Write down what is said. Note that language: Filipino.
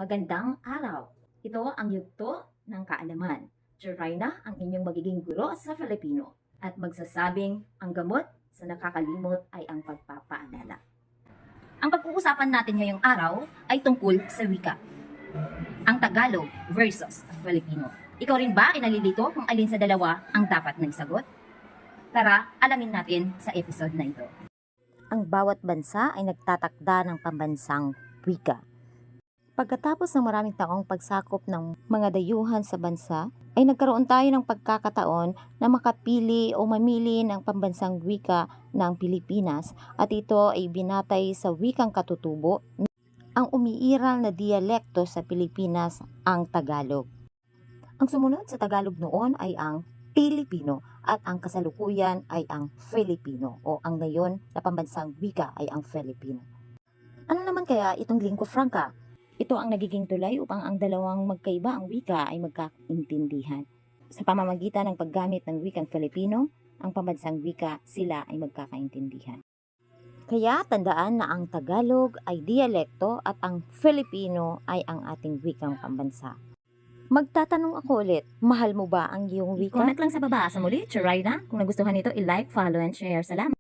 Magandang araw! Ito ang yugto ng kaalaman. Chiraina ang inyong magiging guro sa Filipino at magsasabing ang gamot sa nakakalimot ay ang pagpapaalala. Ang pag-uusapan natin ngayong araw ay tungkol sa wika. Ang Tagalog versus Filipino. Ikaw rin ba ay nalilito kung alin sa dalawa ang dapat na isagot? Tara, alamin natin sa episode na ito. Ang bawat bansa ay nagtatakda ng pambansang wika. Pagkatapos ng maraming taong pagsakop ng mga dayuhan sa bansa, ay nagkaroon tayo ng pagkakataon na makapili o mamili ng pambansang wika ng Pilipinas at ito ay binatay sa wikang katutubo. Ang umiiral na dialekto sa Pilipinas ang Tagalog. Ang sumunod sa Tagalog noon ay ang Pilipino at ang kasalukuyan ay ang Filipino o ang ngayon na pambansang wika ay ang Filipino. Ano naman kaya itong lingua franca? Ito ang nagiging tulay upang ang dalawang magkaiba ang wika ay magkaintindihan. Sa pamamagitan ng paggamit ng wikang Filipino, ang pambansang wika sila ay magkakaintindihan. Kaya tandaan na ang Tagalog ay dialekto at ang Filipino ay ang ating wikang pambansa. Magtatanong ako ulit, mahal mo ba ang iyong wika? Comment lang sa baba. Sa muli, Chiraina. Kung nagustuhan ito, i-like, follow, and share. Salamat!